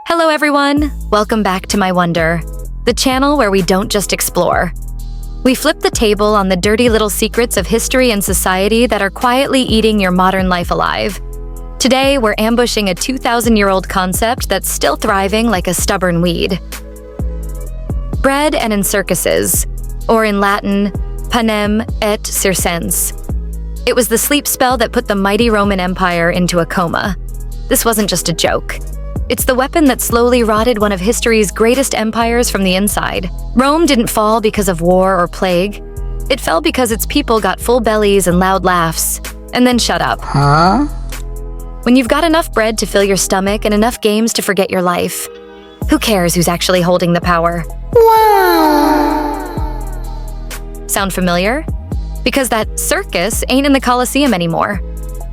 Hello everyone! Welcome back to My Wonder, the channel where we don't just explore. We flip the table on the dirty little secrets of history and society that are quietly eating your modern life alive. Today, we're ambushing a 2,000-year-old concept that's still thriving like a stubborn weed. Bread and in circuses, or in Latin, panem et circenses. It was the sleep spell that put the mighty Roman Empire into a coma. This wasn't just a joke. It's the weapon that slowly rotted one of history's greatest empires from the inside. Rome didn't fall because of war or plague. It fell because its people got full bellies and loud laughs, and then shut up. When you've got enough bread to fill your stomach and enough games to forget your life, who cares who's actually holding the power? Wow! Sound familiar? Because that circus ain't in the Colosseum anymore.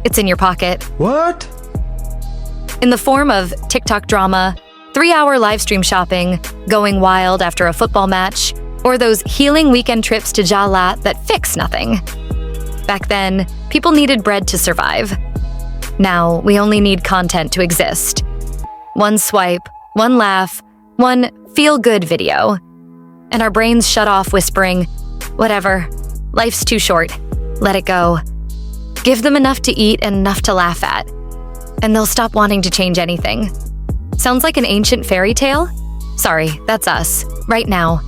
It's in your pocket. What? In the form of TikTok drama, 3-hour live stream shopping, going wild after a football match, or those healing weekend trips to Jalat that fix nothing. Back then, people needed bread to survive. Now, we only need content to exist. One swipe, one laugh, one feel-good video. And our brains shut off whispering, whatever, life's too short, let it go. Give them enough to eat and enough to laugh at, and they'll stop wanting to change anything. Sounds like an ancient fairy tale? Sorry, that's us, right now.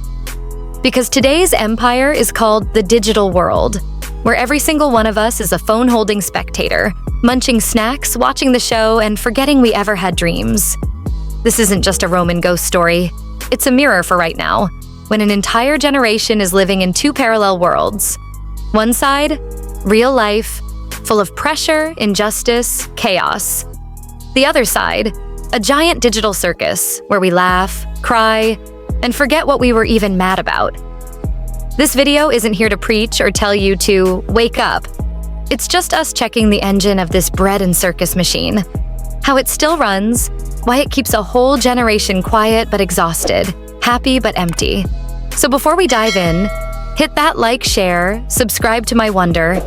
Because today's empire is called the digital world, where every single one of us is a phone-holding spectator, munching snacks, watching the show, and forgetting we ever had dreams. This isn't just a Roman ghost story. It's a mirror for right now, when an entire generation is living in two parallel worlds. One side, real life, full of pressure, injustice, chaos. The other side, a giant digital circus where we laugh, cry, and forget what we were even mad about. This video isn't here to preach or tell you to wake up. It's just us checking the engine of this bread and circus machine. How it still runs, why it keeps a whole generation quiet but exhausted, happy but empty. So before we dive in, hit that like, share, subscribe to My Wonder,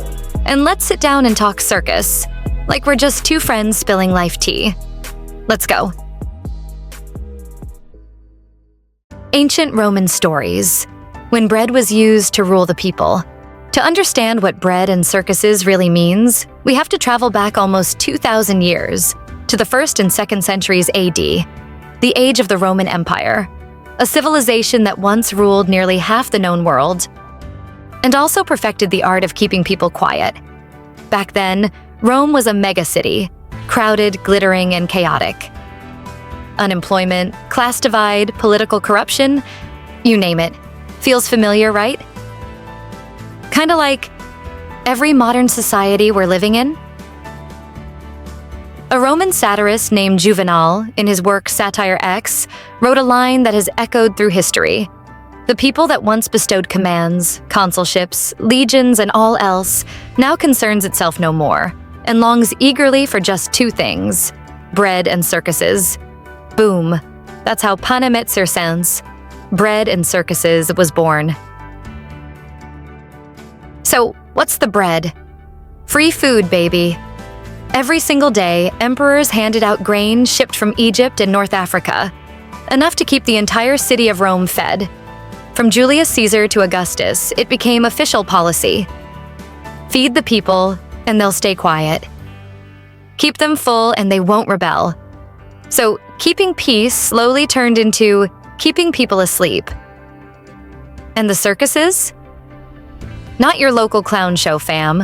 and let's sit down and talk circus, like we're just two friends spilling life tea. Let's go. Ancient Roman stories, when bread was used to rule the people. To understand what bread and circuses really means, we have to travel back almost 2,000 years, to the 1st and 2nd centuries AD, the age of the Roman Empire, a civilization that once ruled nearly half the known world, and also perfected the art of keeping people quiet. Back then, Rome was a megacity, crowded, glittering, and chaotic. Unemployment, class divide, political corruption, you name it. Feels familiar, right? Kinda like every modern society we're living in. A Roman satirist named Juvenal, in his work Satire X, wrote a line that has echoed through history. The people that once bestowed commands, consulships, legions, and all else now concerns itself no more, and longs eagerly for just two things, bread and circuses. Boom. That's how panem et circenses, bread and circuses, was born. So, what's the bread? Free food, baby. Every single day, emperors handed out grain shipped from Egypt and North Africa, enough to keep the entire city of Rome fed. From Julius Caesar to Augustus, it became official policy. Feed the people, and they'll stay quiet. Keep them full, and they won't rebel. So, keeping peace slowly turned into keeping people asleep. And the circuses? Not your local clown show, fam.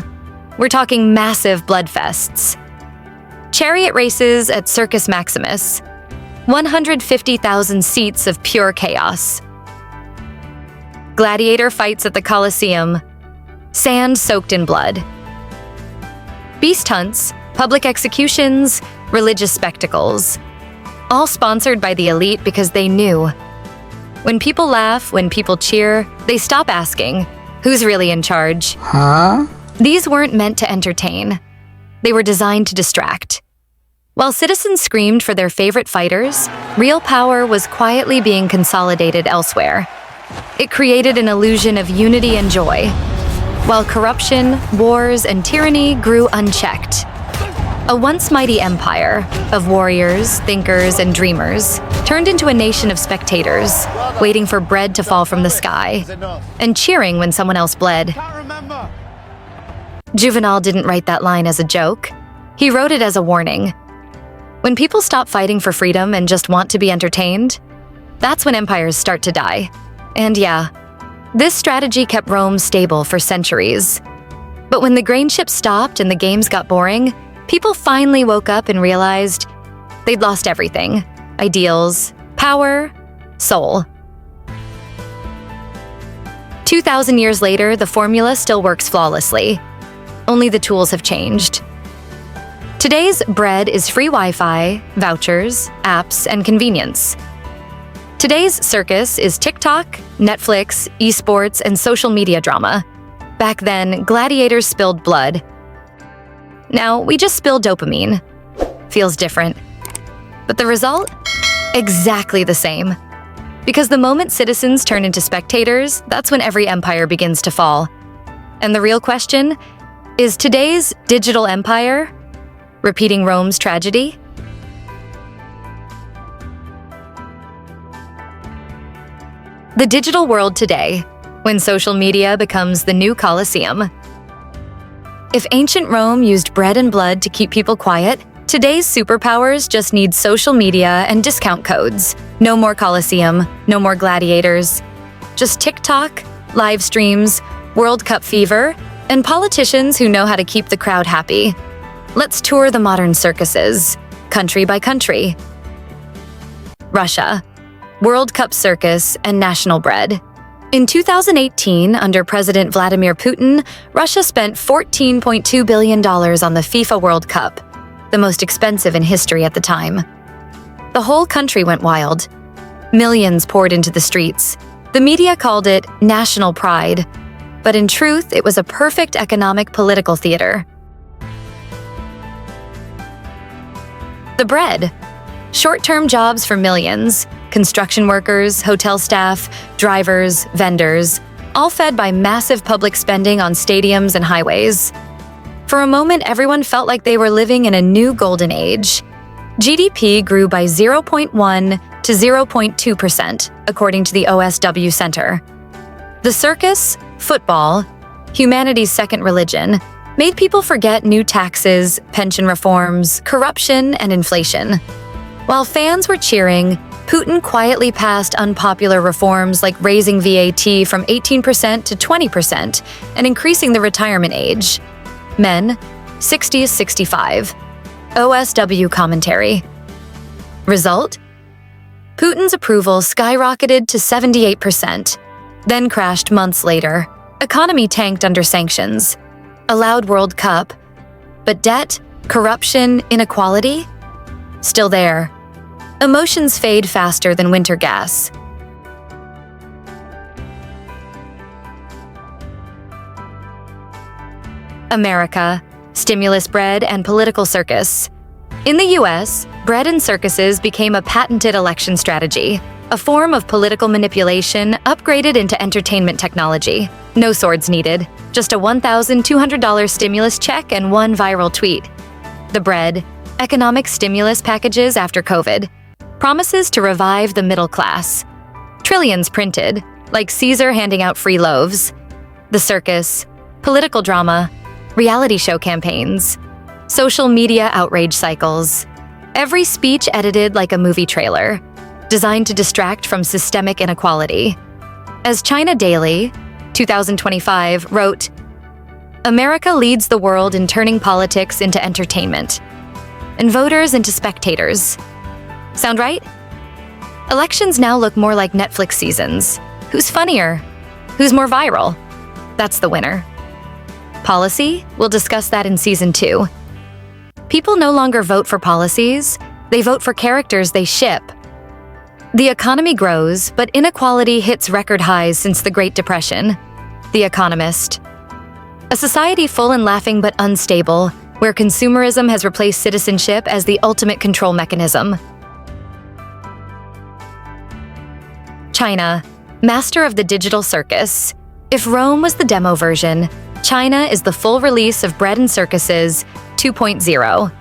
We're talking massive bloodfests. Chariot races at Circus Maximus. 150,000 seats of pure chaos. Gladiator fights at the Colosseum. Sand soaked in blood. Beast hunts, public executions, religious spectacles. All sponsored by the elite because they knew. When people laugh, when people cheer, they stop asking, who's really in charge? These weren't meant to entertain. They were designed to distract. While citizens screamed for their favorite fighters, real power was quietly being consolidated elsewhere. It created an illusion of unity and joy, while corruption, wars, and tyranny grew unchecked. A once mighty empire of warriors, thinkers, and dreamers turned into a nation of spectators, waiting for bread to fall from the sky and cheering when someone else bled. Juvenal didn't write that line as a joke. He wrote it as a warning. When people stop fighting for freedom and just want to be entertained, that's when empires start to die. And yeah, this strategy kept Rome stable for centuries. But when the grain ships stopped and the games got boring, people finally woke up and realized they'd lost everything: ideals, power, soul. 2,000 years later, the formula still works flawlessly. Only the tools have changed. Today's bread is free Wi-Fi, vouchers, apps, and convenience. Today's circus is TikTok, Netflix, esports, and social media drama. Back then, gladiators spilled blood. Now, we just spill dopamine. Feels different. But the result? Exactly the same. Because the moment citizens turn into spectators, that's when every empire begins to fall. And the real question? Is today's digital empire repeating Rome's tragedy? The digital world today, when social media becomes the new Colosseum. If ancient Rome used bread and blood to keep people quiet, today's superpowers just need social media and discount codes. No more Colosseum, no more gladiators. Just TikTok, live streams, World Cup fever, and politicians who know how to keep the crowd happy. Let's tour the modern circuses, country by country. Russia, World Cup circus and national bread. In 2018, under President Vladimir Putin, Russia spent $14.2 billion on the FIFA World Cup, the most expensive in history at the time. The whole country went wild. Millions poured into the streets. The media called it national pride, but in truth, it was a perfect economic political theater. The bread. Short-term jobs for millions. Construction workers, hotel staff, drivers, vendors, all fed by massive public spending on stadiums and highways. For a moment, everyone felt like they were living in a new golden age. GDP grew by 0.1 to 0.2%, according to the OSW Center. The circus, football, humanity's second religion, made people forget new taxes, pension reforms, corruption, and inflation. While fans were cheering, Putin quietly passed unpopular reforms like raising VAT from 18% to 20% and increasing the retirement age. Men, 60 to 65. OSW commentary. Result? Putin's approval skyrocketed to 78%, then crashed months later. Economy tanked under sanctions. Allowed World Cup. But debt, corruption, inequality? Still there. Emotions fade faster than winter gas. America, stimulus bread and political circus. In the US, bread and circuses became a patented election strategy, a form of political manipulation upgraded into entertainment technology. No swords needed, just a $1,200 stimulus check and one viral tweet. The bread, economic stimulus packages after COVID, promises to revive the middle class. Trillions printed, like Caesar handing out free loaves. The circus, political drama, reality show campaigns, social media outrage cycles. Every speech edited like a movie trailer, designed to distract from systemic inequality. As China Daily, 2025, wrote, "America leads the world in turning politics into entertainment, and voters into spectators." Sound right? Elections now look more like Netflix seasons. Who's funnier? Who's more viral? That's the winner. Policy? We'll discuss that in Season 2. People no longer vote for policies, they vote for characters they ship. The economy grows, but inequality hits record highs since the Great Depression. The Economist. A society full and laughing but unstable, where consumerism has replaced citizenship as the ultimate control mechanism. China, master of the digital circus. If Rome was the demo version, China is the full release of Bread and Circuses 2.0.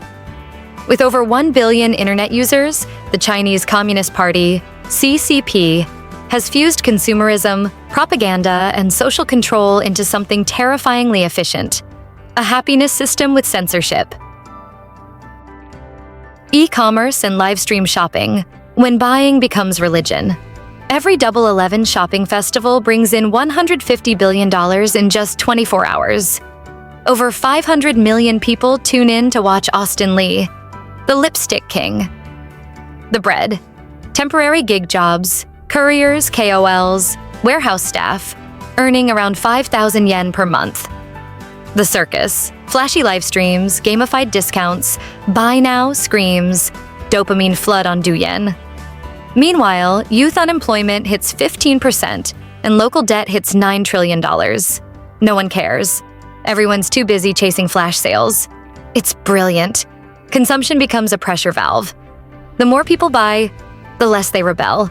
With over 1 billion internet users, the Chinese Communist Party, CCP, has fused consumerism, propaganda, and social control into something terrifyingly efficient: a happiness system with censorship. E-commerce and live stream shopping, when buying becomes religion. Every Double 11 shopping festival brings in $150 billion in just 24 hours. Over 500 million people tune in to watch Austin Lee, the lipstick king. The bread: temporary gig jobs, couriers, KOLs, warehouse staff, earning around 5,000 yen per month. The circus: flashy live streams, gamified discounts, buy now screams, dopamine flood on Douyin. Meanwhile, youth unemployment hits 15% and local debt hits $9 trillion. No one cares. Everyone's too busy chasing flash sales. It's brilliant. Consumption becomes a pressure valve. The more people buy, the less they rebel.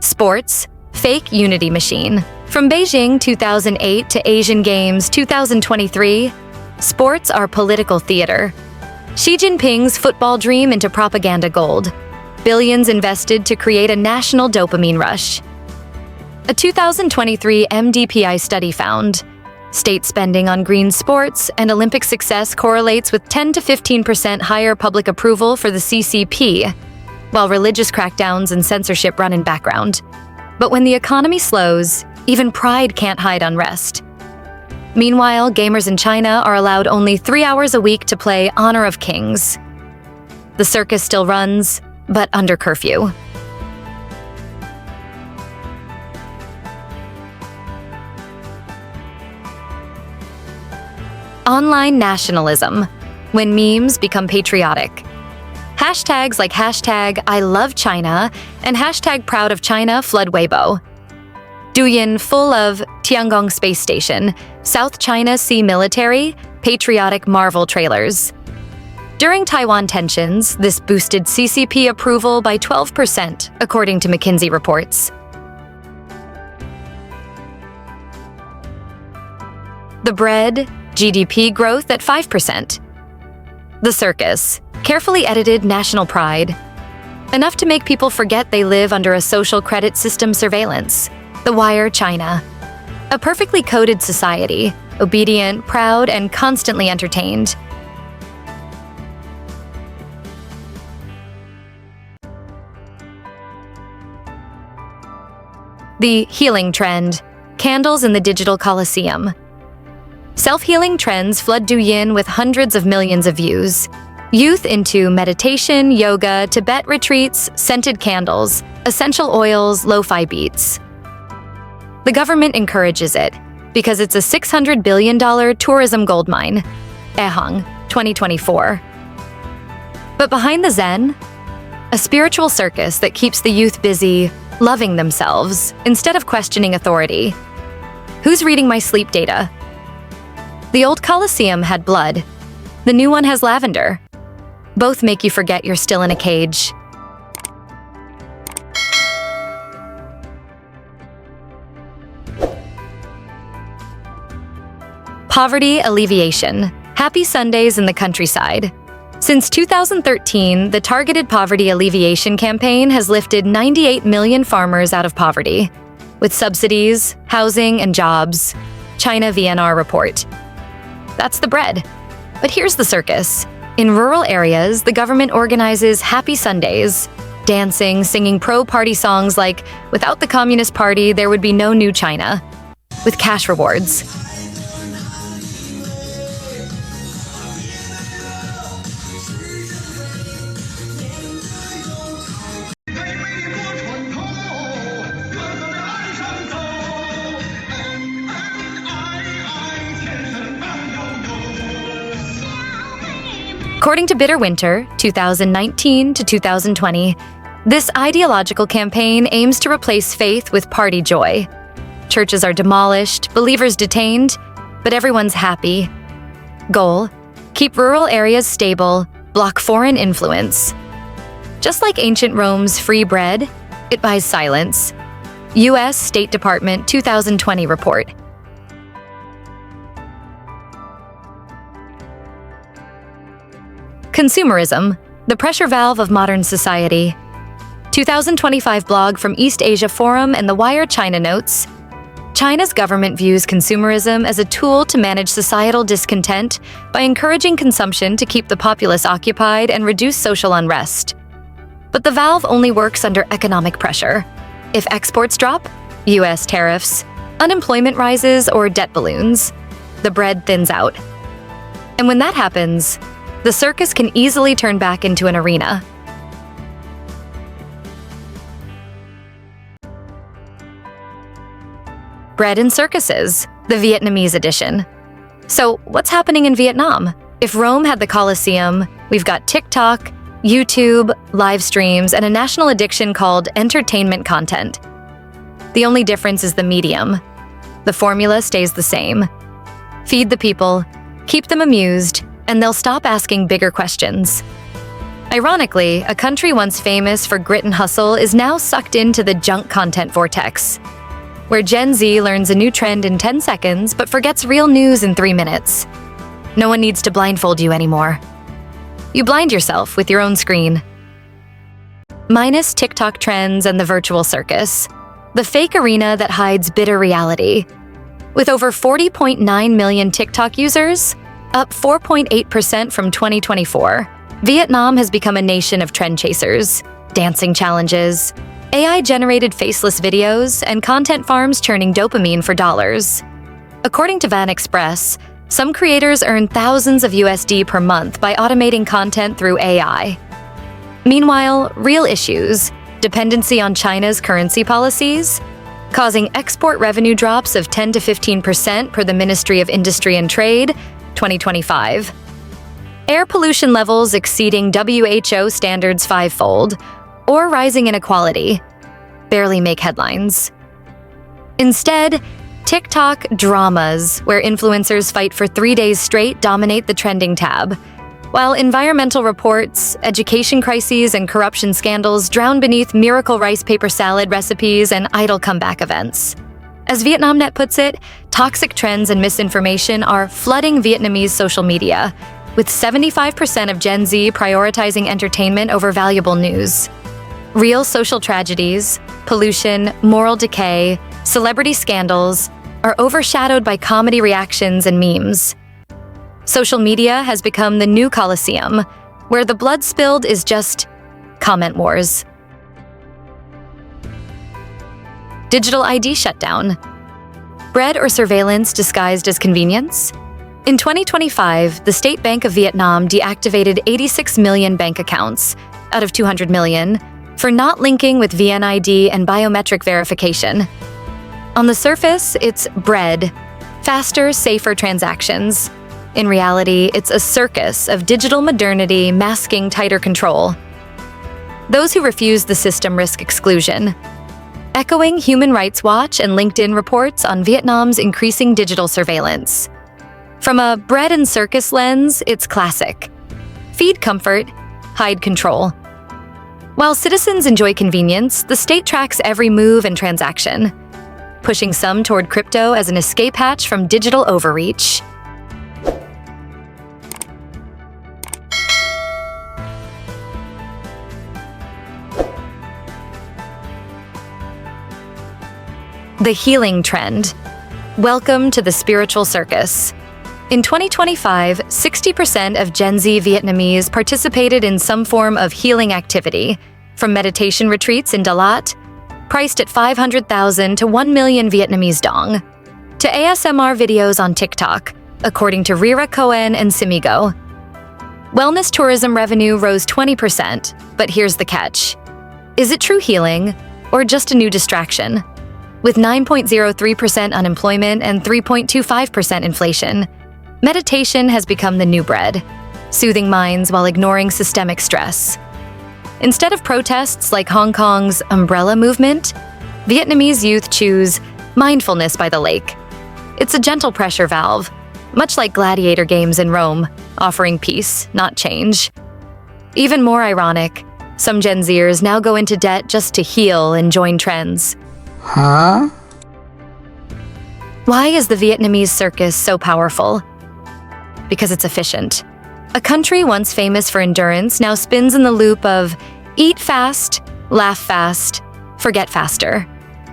Sports: fake unity machine. From Beijing 2008 to Asian Games 2023, sports are political theater. Xi Jinping's football dream into propaganda gold. Billions invested to create a national dopamine rush. A 2023 MDPI study found state spending on green sports and Olympic success correlates with 10 to 15% higher public approval for the CCP, while religious crackdowns and censorship run in background. But when the economy slows, even pride can't hide unrest. Meanwhile, gamers in China are allowed only 3 hours a week to play Honor of Kings. The circus still runs, but under curfew. Online nationalism, when memes become patriotic. Hashtags like hashtag I love China and hashtag proud of China flood Weibo. Douyin full of Tiangong Space Station, South China Sea Military, patriotic Marvel trailers. During Taiwan tensions, this boosted CCP approval by 12%, according to McKinsey reports. The bread: GDP growth at 5%. The circus: carefully edited national pride. Enough to make people forget they live under a social credit system surveillance. The Wire China. A perfectly coded society, obedient, proud, and constantly entertained. The healing trend: candles in the digital Colosseum. Self-healing trends flood Douyin with hundreds of millions of views. Youth into meditation, yoga, Tibet retreats, scented candles, essential oils, lo-fi beats. The government encourages it because it's a $600 billion tourism goldmine. Ehang, 2024. But behind the Zen, a spiritual circus that keeps the youth busy, loving themselves, instead of questioning authority. Who's reading my sleep data? The old Colosseum had blood. The new one has lavender. Both make you forget you're still in a cage. Poverty alleviation. Happy Sundays in the countryside. Since 2013, the Targeted Poverty Alleviation Campaign has lifted 98 million farmers out of poverty, with subsidies, housing, and jobs. China VNR report. That's the bread. But here's the circus. In rural areas, the government organizes Happy Sundays, dancing, singing pro-party songs like, "Without the Communist Party, there would be no new China," with cash rewards. According to Bitter Winter, 2019 to 2020, this ideological campaign aims to replace faith with party joy. Churches are demolished, believers detained, but everyone's happy. Goal: keep rural areas stable, block foreign influence. Just like ancient Rome's free bread, it buys silence. U.S. State Department 2020 report. Consumerism, the pressure valve of modern society. 2025 blog from East Asia Forum and The Wire China notes, China's government views consumerism as a tool to manage societal discontent by encouraging consumption to keep the populace occupied and reduce social unrest. But the valve only works under economic pressure. If exports drop, U.S. tariffs, unemployment rises, or debt balloons, the bread thins out. And when that happens, the circus can easily turn back into an arena. Bread and Circuses, the Vietnamese edition. So what's happening in Vietnam? If Rome had the Colosseum, we've got TikTok, YouTube, live streams, and a national addiction called entertainment content. The only difference is the medium. The formula stays the same. Feed the people, keep them amused, and they'll stop asking bigger questions. Ironically, a country once famous for grit and hustle is now sucked into the junk content vortex, where Gen Z learns a new trend in 10 seconds but forgets real news in 3 minutes. No one needs to blindfold you anymore. You blind yourself with your own screen. Minus TikTok trends and the virtual circus, the fake arena that hides bitter reality. With over 40.9 million TikTok users, up 4.8% from 2024, Vietnam has become a nation of trend chasers, dancing challenges, AI-generated faceless videos, and content farms churning dopamine for dollars. According to Van Express, some creators earn thousands of USD per month by automating content through AI. Meanwhile, real issues, dependency on China's currency policies, causing export revenue drops of 10 to 15% per the Ministry of Industry and Trade, 2025. Air pollution levels exceeding WHO standards fivefold, or rising inequality, barely make headlines. Instead, TikTok dramas, where influencers fight for 3 days straight, dominate the trending tab, while environmental reports, education crises, and corruption scandals drown beneath miracle rice paper salad recipes and idle comeback events. As VietnamNet puts it, toxic trends and misinformation are flooding Vietnamese social media, with 75% of Gen Z prioritizing entertainment over valuable news. Real social tragedies, pollution, moral decay, celebrity scandals are overshadowed by comedy reactions and memes. Social media has become the new Colosseum, where the blood spilled is just comment wars. Digital ID shutdown. Bread or surveillance disguised as convenience? In 2025, the State Bank of Vietnam deactivated 86 million bank accounts, out of 200 million, for not linking with VNID and biometric verification. On the surface, it's bread, faster, safer transactions. In reality, it's a circus of digital modernity masking tighter control. Those who refuse the system risk exclusion. Echoing Human Rights Watch and LinkedIn reports on Vietnam's increasing digital surveillance. From a bread and circus lens, it's classic. Feed comfort, hide control. While citizens enjoy convenience, the state tracks every move and transaction, pushing some toward crypto as an escape hatch from digital overreach. The healing trend. Welcome to the spiritual circus. In 2025, 60% of Gen Z Vietnamese participated in some form of healing activity, from meditation retreats in Dalat, priced at 500,000 to 1 million Vietnamese dong, to ASMR videos on TikTok, according to Rira Cohen and Simigo. Wellness tourism revenue rose 20%, but here's the catch. Is it true healing, or just a new distraction? With 9.03% unemployment and 3.25% inflation, meditation has become the new bread, soothing minds while ignoring systemic stress. Instead of protests like Hong Kong's umbrella movement, Vietnamese youth choose mindfulness by the lake. It's a gentle pressure valve, much like gladiator games in Rome, offering peace, not change. Even more ironic, Some Gen Zers now go into debt just to heal and join trends. Huh? Why is the Vietnamese circus so powerful? Because it's efficient. A country once famous for endurance now spins in the loop of eat fast, laugh fast, forget faster.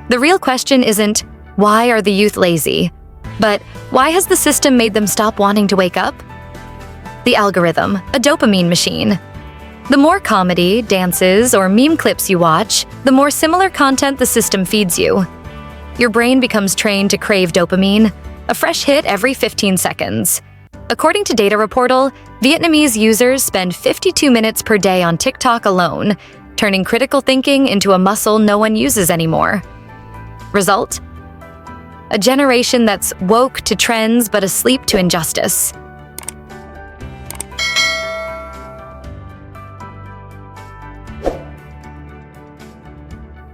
The real question isn't, why are the youth lazy? But why has the system made them stop wanting to wake up? The algorithm, a dopamine machine. The more comedy, dances, or meme clips you watch, the more similar content the system feeds you. Your brain becomes trained to crave dopamine, a fresh hit every 15 seconds. According to Data Reportal, Vietnamese users spend 52 minutes per day on TikTok alone, turning critical thinking into a muscle no one uses anymore. Result? A generation that's woke to trends but asleep to injustice.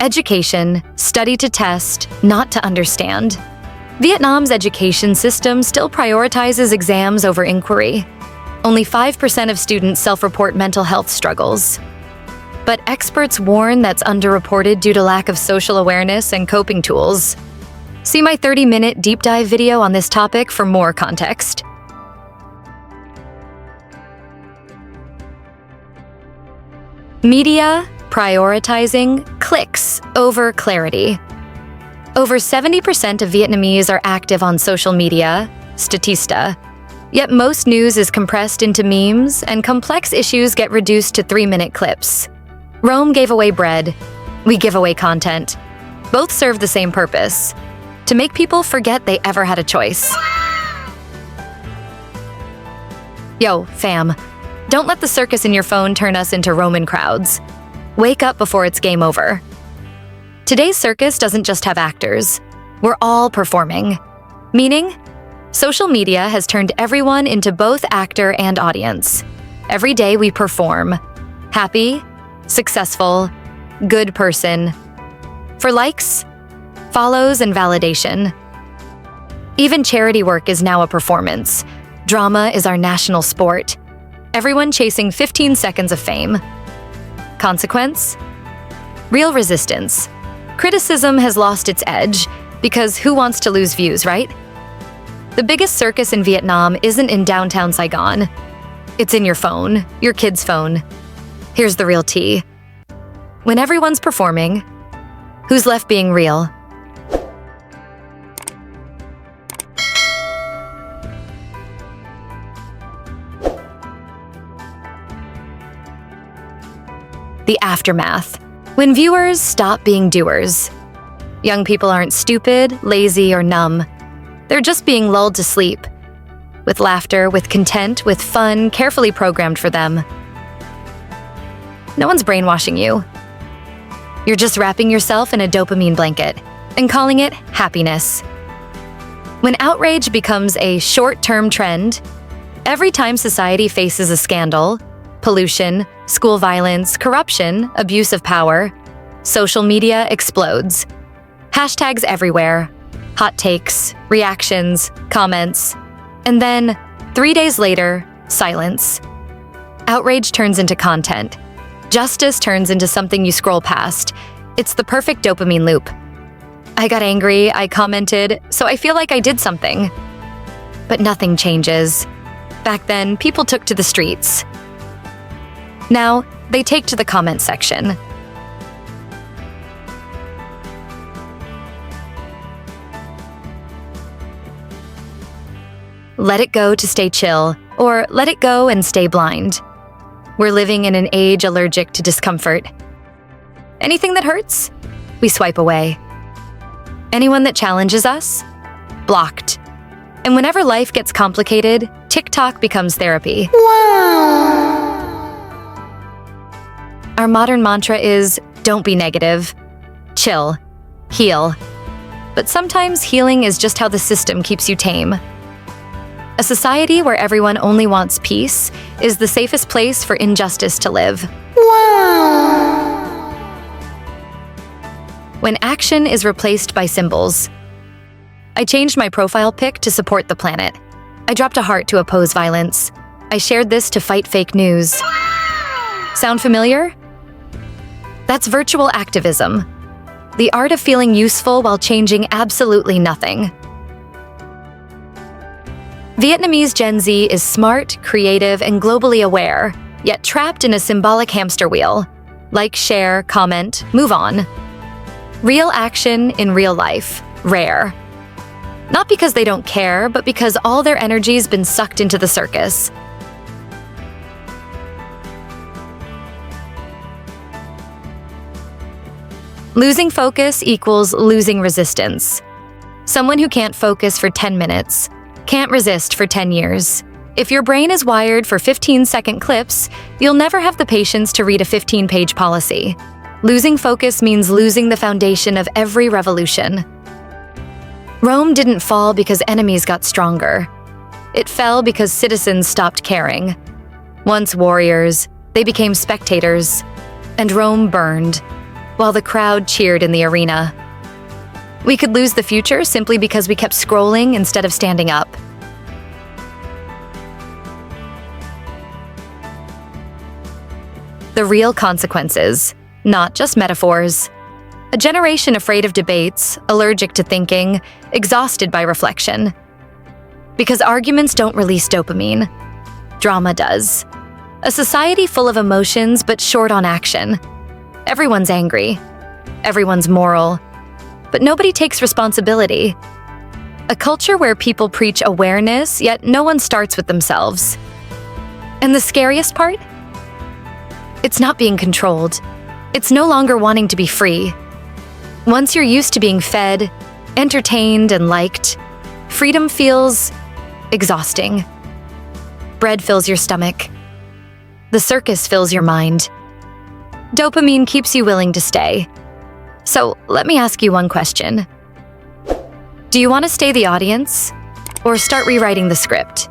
Education, study to test, not to understand. Vietnam's education system still prioritizes exams over inquiry. Only 5% of students self-report mental health struggles. But experts warn that's underreported due to lack of social awareness and coping tools. See my 30-minute deep dive video on this topic for more context. Media prioritizing clicks over clarity. Over 70% of Vietnamese are active on social media, Statista. Yet most news is compressed into memes, and complex issues get reduced to 3-minute clips. Rome gave away bread. We give away content. Both serve the same purpose: to make people forget they ever had a choice. Yo, fam, don't let the circus in your phone turn us into Roman crowds. Wake up before it's game over. Today's circus doesn't just have actors. We're all performing. Meaning, social media has turned everyone into both actor and audience. Every day we perform. Happy, successful, good person. For likes, follows, and validation. Even charity work is now a performance. Drama is our national sport. Everyone chasing 15 seconds of fame. Consequence? Real resistance. Criticism has lost its edge, because who wants to lose views, right? The biggest circus in Vietnam isn't in downtown Saigon. It's in your phone, your kid's phone. Here's the real tea. When everyone's performing, who's left being real? The aftermath. When viewers stop being doers. Young people aren't stupid, lazy, or numb. They're just being lulled to sleep. With laughter, with content, with fun, carefully programmed for them. No one's brainwashing you. You're just wrapping yourself in a dopamine blanket and calling it happiness. When outrage becomes a short-term trend, every time society faces a scandal, pollution, school violence, corruption, abuse of power, social media explodes. Hashtags everywhere, hot takes, reactions, comments, and then, 3 days later, silence. Outrage turns into content. Justice turns into something you scroll past. It's the perfect dopamine loop. I got angry, I commented, so I feel like I did something. But nothing changes. Back then, people took to the streets. Now, they take to the comment section. Let it go to stay chill, or let it go and stay blind. We're living in an age allergic to discomfort. Anything that hurts, we swipe away. Anyone that challenges us, blocked. And whenever life gets complicated, TikTok becomes therapy. Wow! Our modern mantra is, don't be negative. Chill. Heal. But sometimes healing is just how the system keeps you tame. A society where everyone only wants peace is the safest place for injustice to live. Wow! When action is replaced by symbols. I changed my profile pic to support the planet. I dropped a heart to oppose violence. I shared this to fight fake news. Sound familiar? That's virtual activism, the art of feeling useful while changing absolutely nothing. Vietnamese Gen Z is smart, creative, and globally aware, yet trapped in a symbolic hamster wheel. Like, share, comment, move on. Real action in real life, rare. Not because they don't care, but because all their energy's been sucked into the circus. Losing focus equals losing resistance. Someone who can't focus for 10 minutes can't resist for 10 years. If your brain is wired for 15-second clips, you'll never have the patience to read a 15-page policy. Losing focus means losing the foundation of every revolution. Rome didn't fall because enemies got stronger. It fell because citizens stopped caring. Once warriors, they became spectators, and Rome burned, while the crowd cheered in the arena. We could lose the future simply because we kept scrolling instead of standing up. The real consequences, not just metaphors. A generation afraid of debates, allergic to thinking, exhausted by reflection. Because arguments don't release dopamine. Drama does. A society full of emotions but short on action. Everyone's angry. Everyone's moral. But nobody takes responsibility. A culture where people preach awareness, yet no one starts with themselves. And the scariest part? It's not being controlled. It's no longer wanting to be free. Once you're used to being fed, entertained, and liked, freedom feels exhausting. Bread fills your stomach. The circus fills your mind. Dopamine keeps you willing to stay. So let me ask you one question. Do you want to stay the audience or start rewriting the script?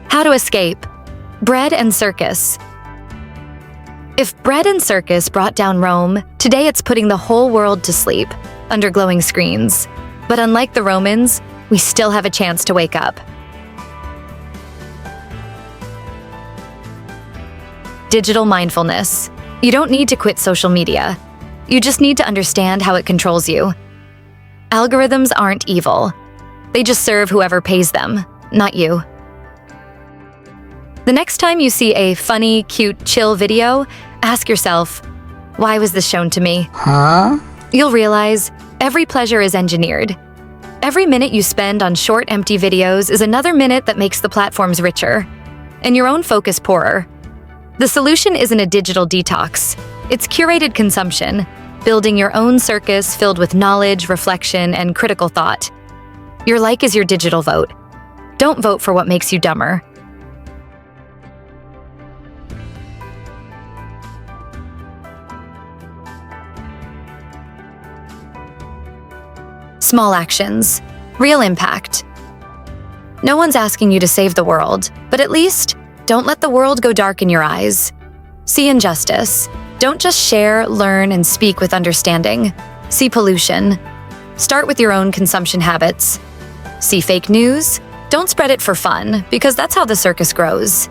How to escape. Bread and circus. If bread and circus brought down Rome, today it's putting the whole world to sleep under glowing screens. But unlike the Romans, we still have a chance to wake up. Digital mindfulness. You don't need to quit social media. You just need to understand how it controls you. Algorithms aren't evil. They just serve whoever pays them, not you. The next time you see a funny, cute, chill video, ask yourself, why was this shown to me? Huh? You'll realize every pleasure is engineered. Every minute you spend on short, empty videos is another minute that makes the platforms richer, and your own focus poorer. The solution isn't a digital detox. It's curated consumption, building your own circus filled with knowledge, reflection, and critical thought. Your like is your digital vote. Don't vote for what makes you dumber. Small actions, real impact. No one's asking you to save the world, but at least don't let the world go dark in your eyes. See injustice. Don't just share, learn, and speak with understanding. See pollution. Start with your own consumption habits. See fake news. Don't spread it for fun, because that's how the circus grows.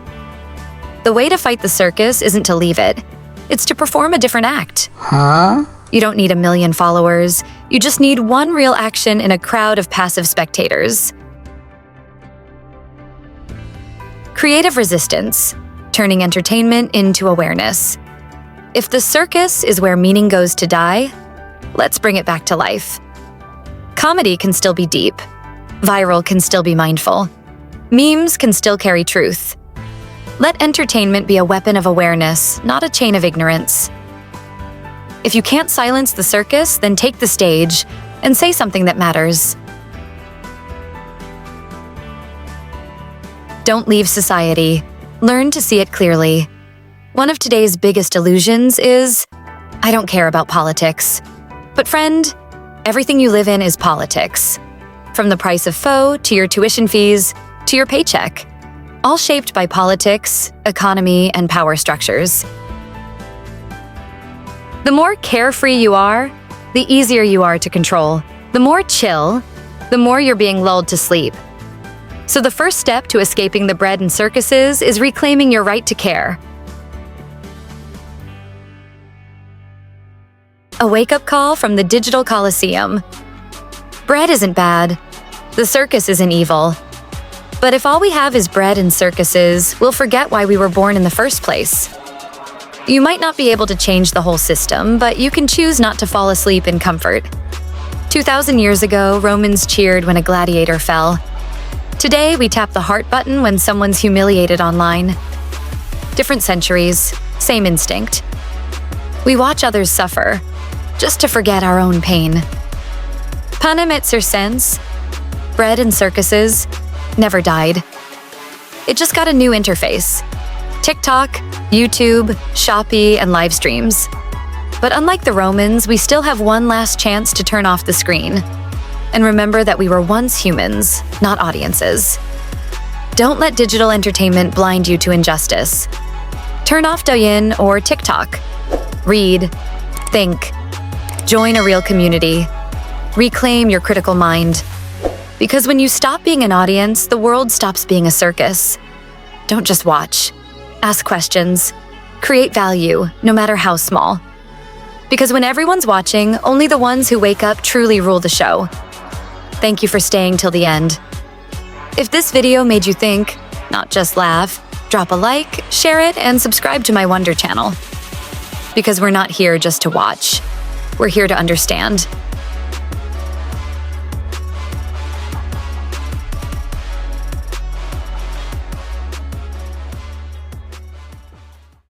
The way to fight the circus isn't to leave it. It's to perform a different act. Huh? You don't need 1 million followers. You just need one real action in a crowd of passive spectators. Creative resistance, turning entertainment into awareness. If the circus is where meaning goes to die, let's bring it back to life. Comedy can still be deep. Viral can still be mindful. Memes can still carry truth. Let entertainment be a weapon of awareness, not a chain of ignorance. If you can't silence the circus, then take the stage and say something that matters. Don't leave society. Learn to see it clearly. One of today's biggest illusions is, I don't care about politics. But friend, everything you live in is politics. From the price of pho to your tuition fees to your paycheck. All shaped by politics, economy, and power structures. The more carefree you are, the easier you are to control. The more chill, the more you're being lulled to sleep. So the first step to escaping the bread and circuses is reclaiming your right to care. A wake-up call from the digital Colosseum. Bread isn't bad. The circus isn't evil. But if all we have is bread and circuses, we'll forget why we were born in the first place. You might not be able to change the whole system, but you can choose not to fall asleep in comfort. 2,000 years ago, Romans cheered when a gladiator fell. Today, we tap the heart button when someone's humiliated online. Different centuries, same instinct. We watch others suffer, just to forget our own pain. Panem et circenses, bread and circuses, never died. It just got a new interface. TikTok, YouTube, Shopee, and live streams. But unlike the Romans, we still have one last chance to turn off the screen. And remember that we were once humans, not audiences. Don't let digital entertainment blind you to injustice. Turn off Douyin or TikTok. Read, think, join a real community. Reclaim your critical mind. Because when you stop being an audience, the world stops being a circus. Don't just watch. Ask questions. Create value, no matter how small. Because when everyone's watching, only the ones who wake up truly rule the show. Thank you for staying till the end. If this video made you think, not just laugh, drop a like, share it, and subscribe to my Wonder channel. Because we're not here just to watch. We're here to understand.